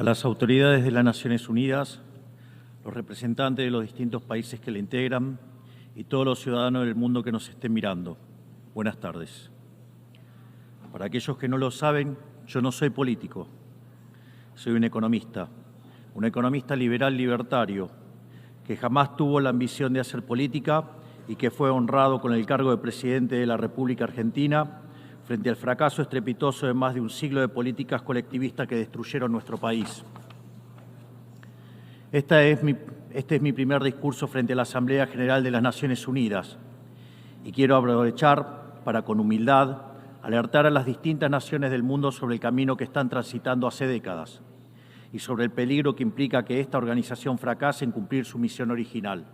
a las autoridades de las Naciones Unidas, los representantes de los distintos países que la integran y todos los ciudadanos del mundo que nos estén mirando. Buenas tardes. Para aquellos que no lo saben, yo no soy político, soy un economista liberal libertario, que jamás tuvo la ambición de hacer política y que fue honrado con el cargo de presidente de la República Argentina frente al fracaso estrepitoso de más de un siglo de políticas colectivistas que destruyeron nuestro país. Este es mi primer discurso frente a la Asamblea General de las Naciones Unidas y quiero aprovechar para, con humildad, alertar a las distintas naciones del mundo sobre el camino que están transitando hace décadas y sobre el peligro que implica que esta organización fracase en cumplir su misión original.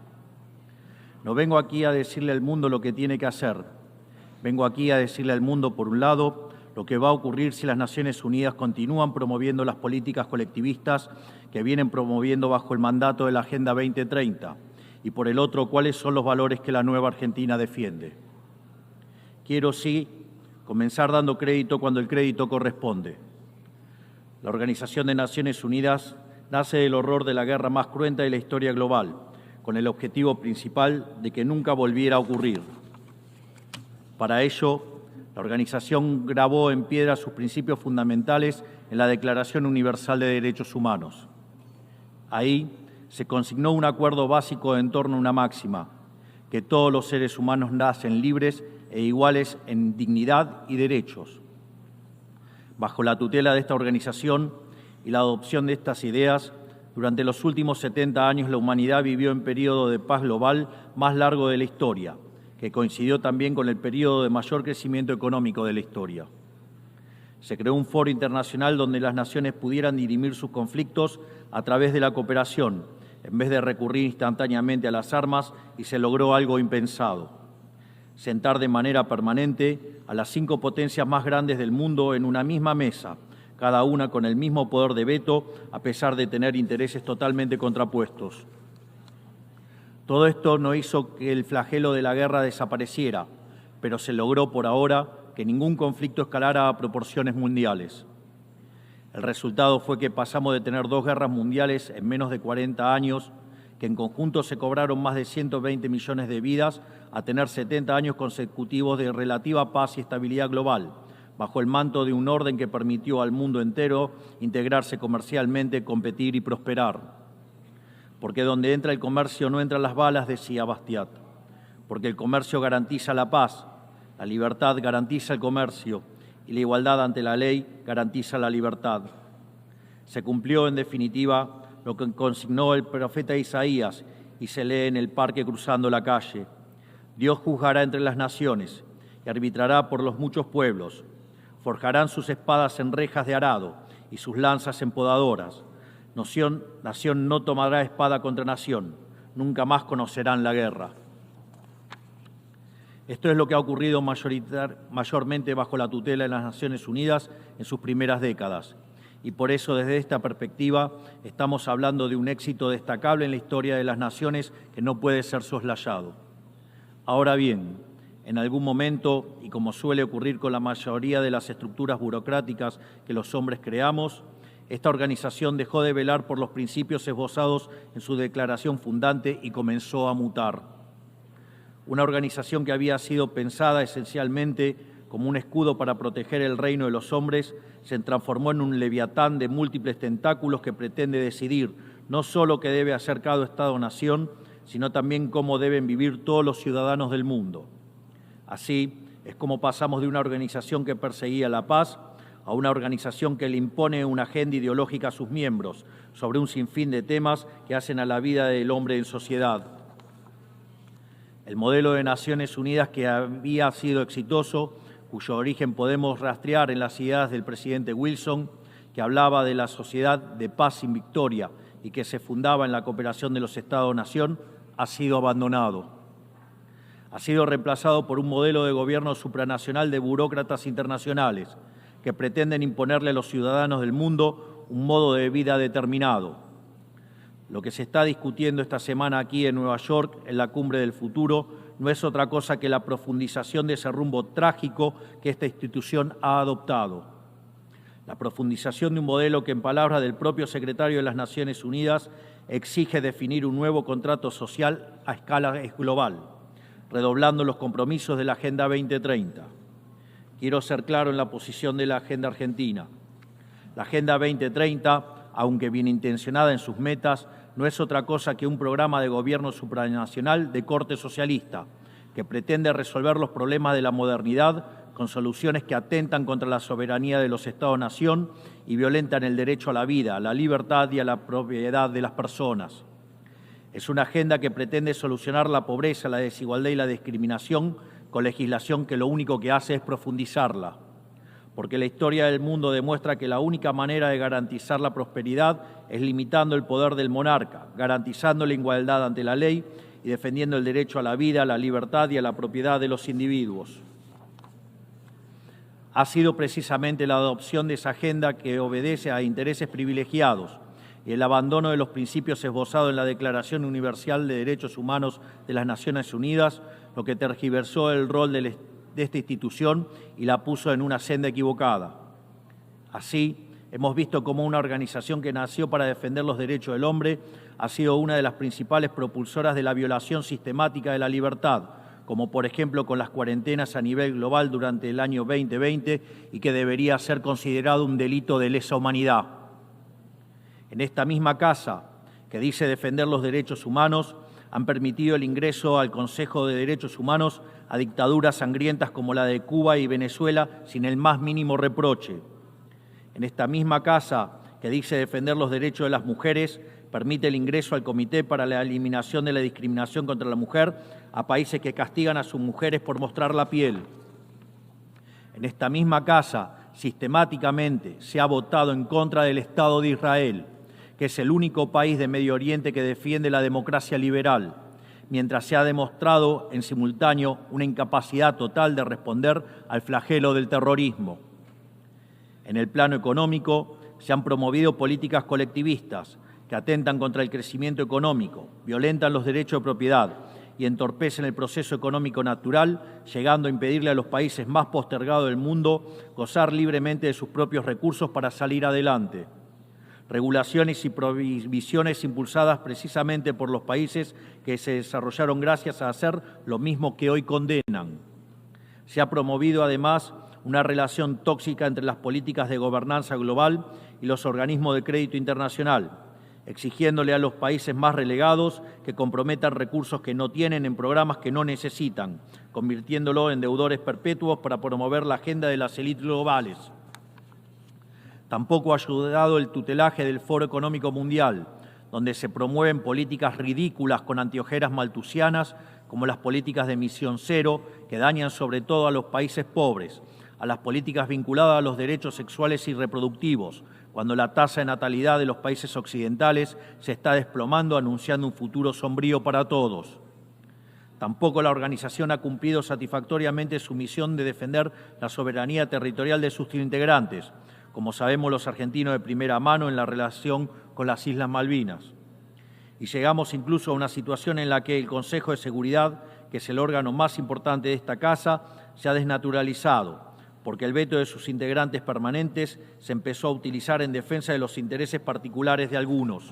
No vengo aquí a decirle al mundo lo que tiene que hacer. Vengo aquí a decirle al mundo, por un lado, lo que va a ocurrir si las Naciones Unidas continúan promoviendo las políticas colectivistas que vienen promoviendo bajo el mandato de la Agenda 2030, y por el otro, cuáles son los valores que la nueva Argentina defiende. Quiero, sí, comenzar dando crédito cuando el crédito corresponde. La Organización de Naciones Unidas nace del horror de la guerra más cruenta de la historia global, con el objetivo principal de que nunca volviera a ocurrir. Para ello, la organización grabó en piedra sus principios fundamentales en la Declaración Universal de Derechos Humanos. Ahí se consignó un acuerdo básico en torno a una máxima, que todos los seres humanos nacen libres e iguales en dignidad y derechos. Bajo la tutela de esta organización y la adopción de estas ideas, durante los últimos 70 años la humanidad vivió en periodo de paz global más largo de la historia, que coincidió también con el periodo de mayor crecimiento económico de la historia. Se creó un foro internacional donde las naciones pudieran dirimir sus conflictos a través de la cooperación, en vez de recurrir instantáneamente a las armas, y se logró algo impensado: sentar de manera permanente a las 5 potencias más grandes del mundo en una misma mesa, cada una con el mismo poder de veto, a pesar de tener intereses totalmente contrapuestos. Todo esto no hizo que el flagelo de la guerra desapareciera, pero se logró por ahora que ningún conflicto escalara a proporciones mundiales. El resultado fue que pasamos de tener 2 guerras mundiales en menos de 40 años, que en conjunto se cobraron más de 120 millones de vidas, a tener 70 años consecutivos de relativa paz y estabilidad global, bajo el manto de un orden que permitió al mundo entero integrarse comercialmente, competir y prosperar. Porque donde entra el comercio no entran las balas, decía Bastiat. Porque el comercio garantiza la paz, la libertad garantiza el comercio y la igualdad ante la ley garantiza la libertad. Se cumplió, en definitiva, lo que consignó el profeta Isaías y se lee en el parque cruzando la calle. Dios juzgará entre las naciones y arbitrará por los muchos pueblos. Forjarán sus espadas en rejas de arado y sus lanzas en podadoras. Nación no tomará espada contra nación, nunca más conocerán la guerra. Esto es lo que ha ocurrido mayormente bajo la tutela de las Naciones Unidas en sus primeras décadas. Y por eso, desde esta perspectiva, estamos hablando de un éxito destacable en la historia de las naciones que no puede ser soslayado. Ahora bien, en algún momento, y como suele ocurrir con la mayoría de las estructuras burocráticas que los hombres creamos, esta organización dejó de velar por los principios esbozados en su declaración fundante y comenzó a mutar. Una organización que había sido pensada esencialmente como un escudo para proteger el reino de los hombres se transformó en un leviatán de múltiples tentáculos que pretende decidir no solo qué debe hacer cada Estado-nación, sino también cómo deben vivir todos los ciudadanos del mundo. Así es como pasamos de una organización que perseguía la paz a una organización que le impone una agenda ideológica a sus miembros sobre un sinfín de temas que hacen a la vida del hombre en sociedad. El modelo de Naciones Unidas, que había sido exitoso, cuyo origen podemos rastrear en las ideas del presidente Wilson, que hablaba de la sociedad de paz sin victoria y que se fundaba en la cooperación de los Estados-nación, ha sido abandonado. Ha sido reemplazado por un modelo de gobierno supranacional de burócratas internacionales que pretenden imponerle a los ciudadanos del mundo un modo de vida determinado. Lo que se está discutiendo esta semana aquí en Nueva York, en la Cumbre del Futuro, no es otra cosa que la profundización de ese rumbo trágico que esta institución ha adoptado. La profundización de un modelo que, en palabras del propio secretario de las Naciones Unidas, exige definir un nuevo contrato social a escala global, redoblando los compromisos de la Agenda 2030. Quiero ser claro en la posición de la Agenda Argentina. La Agenda 2030, aunque bien intencionada en sus metas, no es otra cosa que un programa de gobierno supranacional de corte socialista, que pretende resolver los problemas de la modernidad con soluciones que atentan contra la soberanía de los Estados-nación y violentan el derecho a la vida, a la libertad y a la propiedad de las personas. Es una agenda que pretende solucionar la pobreza, la desigualdad y la discriminación con legislación que lo único que hace es profundizarla. Porque la historia del mundo demuestra que la única manera de garantizar la prosperidad es limitando el poder del monarca, garantizando la igualdad ante la ley y defendiendo el derecho a la vida, a la libertad y a la propiedad de los individuos. Ha sido precisamente la adopción de esa agenda que obedece a intereses privilegiados y el abandono de los principios esbozados en la Declaración Universal de Derechos Humanos de las Naciones Unidas lo que tergiversó el rol de esta institución y la puso en una senda equivocada. Así, hemos visto cómo una organización que nació para defender los derechos del hombre ha sido una de las principales propulsoras de la violación sistemática de la libertad, como por ejemplo con las cuarentenas a nivel global durante el año 2020 y que debería ser considerado un delito de lesa humanidad. En esta misma casa, que dice defender los derechos humanos, han permitido el ingreso al Consejo de Derechos Humanos a dictaduras sangrientas como la de Cuba y Venezuela sin el más mínimo reproche. En esta misma casa, que dice defender los derechos de las mujeres, permite el ingreso al Comité para la Eliminación de la Discriminación contra la Mujer a países que castigan a sus mujeres por mostrar la piel. En esta misma casa, sistemáticamente, se ha votado en contra del Estado de Israel, que es el único país de Medio Oriente que defiende la democracia liberal, mientras se ha demostrado en simultáneo una incapacidad total de responder al flagelo del terrorismo. En el plano económico, se han promovido políticas colectivistas que atentan contra el crecimiento económico, violentan los derechos de propiedad y entorpecen el proceso económico natural, llegando a impedirle a los países más postergados del mundo gozar libremente de sus propios recursos para salir adelante. Regulaciones y prohibiciones impulsadas precisamente por los países que se desarrollaron gracias a hacer lo mismo que hoy condenan. Se ha promovido además una relación tóxica entre las políticas de gobernanza global y los organismos de crédito internacional, exigiéndole a los países más relegados que comprometan recursos que no tienen en programas que no necesitan, convirtiéndolo en deudores perpetuos para promover la agenda de las élites globales. Tampoco ha ayudado el tutelaje del Foro Económico Mundial, donde se promueven políticas ridículas con anteojeras maltusianas, como las políticas de emisión cero, que dañan sobre todo a los países pobres, a las políticas vinculadas a los derechos sexuales y reproductivos, cuando la tasa de natalidad de los países occidentales se está desplomando, anunciando un futuro sombrío para todos. Tampoco la organización ha cumplido satisfactoriamente su misión de defender la soberanía territorial de sus integrantes, como sabemos los argentinos de primera mano en la relación con las Islas Malvinas. Y llegamos incluso a una situación en la que el Consejo de Seguridad, que es el órgano más importante de esta casa, se ha desnaturalizado, porque el veto de sus integrantes permanentes se empezó a utilizar en defensa de los intereses particulares de algunos.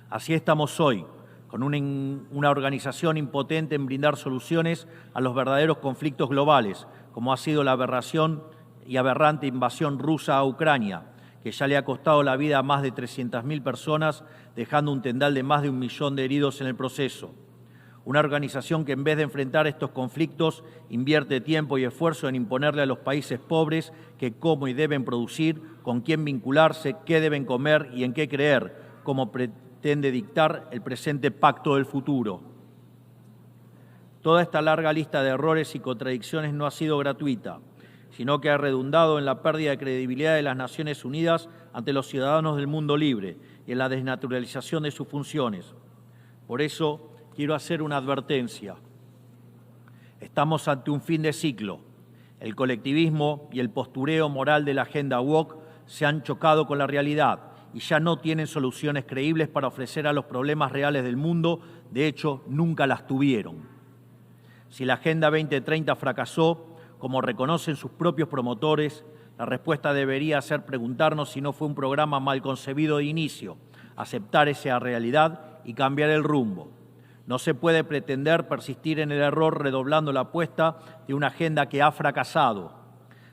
Así estamos hoy, con una organización impotente en brindar soluciones a los verdaderos conflictos globales, como ha sido la aberración y aberrante invasión rusa a Ucrania, que ya le ha costado la vida a más de 300.000 personas, dejando un tendal de más de 1 millón de heridos en el proceso. Una organización que en vez de enfrentar estos conflictos invierte tiempo y esfuerzo en imponerle a los países pobres que cómo y deben producir, con quién vincularse, qué deben comer y en qué creer, como pretende dictar el presente pacto del futuro. Toda esta larga lista de errores y contradicciones no ha sido gratuita, sino que ha redundado en la pérdida de credibilidad de las Naciones Unidas ante los ciudadanos del mundo libre y en la desnaturalización de sus funciones. Por eso, quiero hacer una advertencia. Estamos ante un fin de ciclo. El colectivismo y el postureo moral de la agenda woke se han chocado con la realidad y ya no tienen soluciones creíbles para ofrecer a los problemas reales del mundo. De hecho, nunca las tuvieron. Si la Agenda 2030 fracasó, como reconocen sus propios promotores, La respuesta debería ser preguntarnos si no fue un programa mal concebido de inicio, aceptar esa realidad y cambiar el rumbo. No se puede pretender persistir en el error redoblando la apuesta de una agenda que ha fracasado.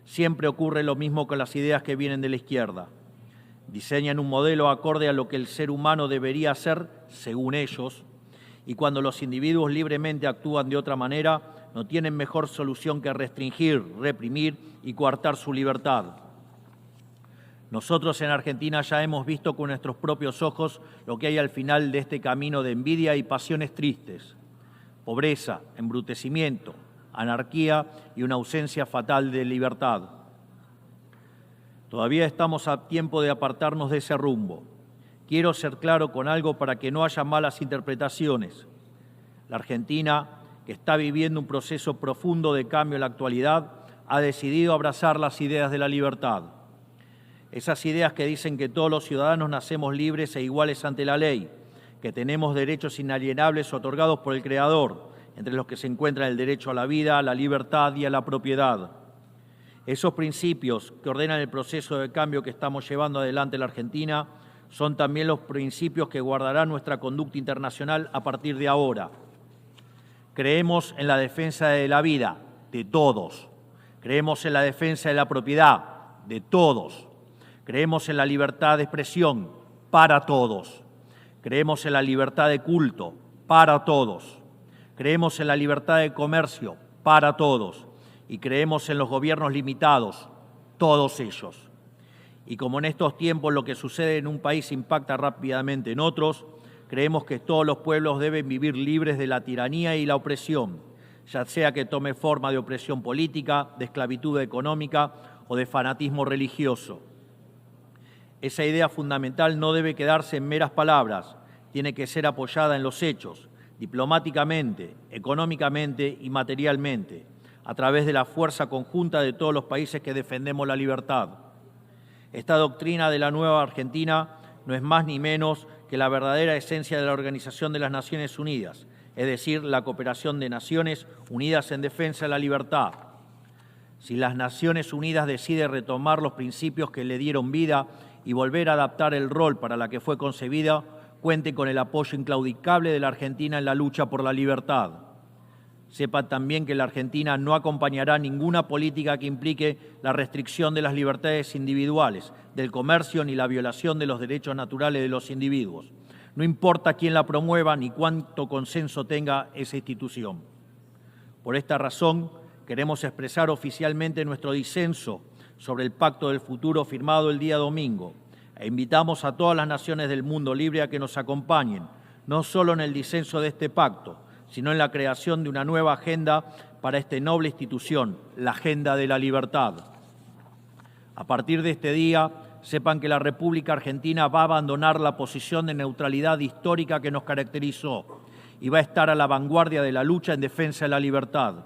Siempre ocurre lo mismo con las ideas que vienen de la izquierda. Diseñan un modelo acorde a lo que el ser humano debería ser, según ellos, y cuando los individuos libremente actúan de otra manera, no tienen mejor solución que restringir, reprimir y coartar su libertad. Nosotros en Argentina ya hemos visto con nuestros propios ojos lo que hay al final de este camino de envidia y pasiones tristes. Pobreza, embrutecimiento, anarquía y una ausencia fatal de libertad. Todavía estamos a tiempo de apartarnos de ese rumbo. Quiero ser claro con algo para que no haya malas interpretaciones. La Argentina, que está viviendo un proceso profundo de cambio en la actualidad, ha decidido abrazar las ideas de la libertad. Esas ideas que dicen que todos los ciudadanos nacemos libres e iguales ante la ley, que tenemos derechos inalienables otorgados por el Creador, entre los que se encuentran el derecho a la vida, a la libertad y a la propiedad. Esos principios que ordenan el proceso de cambio que estamos llevando adelante en la Argentina son también los principios que guardarán nuestra conducta internacional a partir de ahora. Creemos en la defensa de la vida de todos. Creemos en la defensa de la propiedad de todos. Creemos en la libertad de expresión para todos. Creemos en la libertad de culto para todos. Creemos en la libertad de comercio para todos. Y creemos en los gobiernos limitados, todos ellos. Y como en estos tiempos lo que sucede en un país impacta rápidamente en otros, creemos que todos los pueblos deben vivir libres de la tiranía y la opresión, ya sea que tome forma de opresión política, de esclavitud económica o de fanatismo religioso. Esa idea fundamental no debe quedarse en meras palabras, tiene que ser apoyada en los hechos, diplomáticamente, económicamente y materialmente, a través de la fuerza conjunta de todos los países que defendemos la libertad. Esta doctrina de la nueva Argentina no es más ni menos que la verdadera esencia de la Organización de las Naciones Unidas, es decir, la cooperación de Naciones Unidas en defensa de la libertad. Si las Naciones Unidas deciden retomar los principios que le dieron vida y volver a adaptar el rol para la que fue concebida, cuente con el apoyo inclaudicable de la Argentina en la lucha por la libertad. Sepa también que la Argentina no acompañará ninguna política que implique la restricción de las libertades individuales, del comercio ni la violación de los derechos naturales de los individuos. No importa quién la promueva ni cuánto consenso tenga esa institución. Por esta razón, queremos expresar oficialmente nuestro disenso sobre el Pacto del Futuro firmado el día domingo e invitamos a todas las naciones del mundo libre a que nos acompañen, no solo en el disenso de este pacto, sino en la creación de una nueva agenda para esta noble institución, la agenda de la libertad. A partir de este día, sepan que la República Argentina va a abandonar la posición de neutralidad histórica que nos caracterizó y va a estar a la vanguardia de la lucha en defensa de la libertad.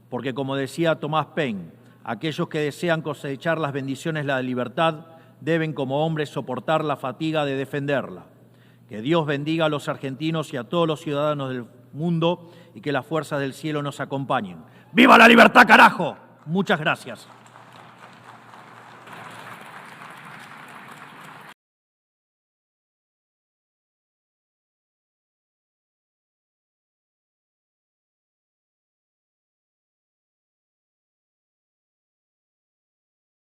Porque, como decía Thomas Paine, aquellos que desean cosechar las bendiciones de la libertad deben como hombres soportar la fatiga de defenderla. Que Dios bendiga a los argentinos y a todos los ciudadanos del mundo y que las fuerzas del cielo nos acompañen. ¡Viva la libertad, carajo! Muchas gracias.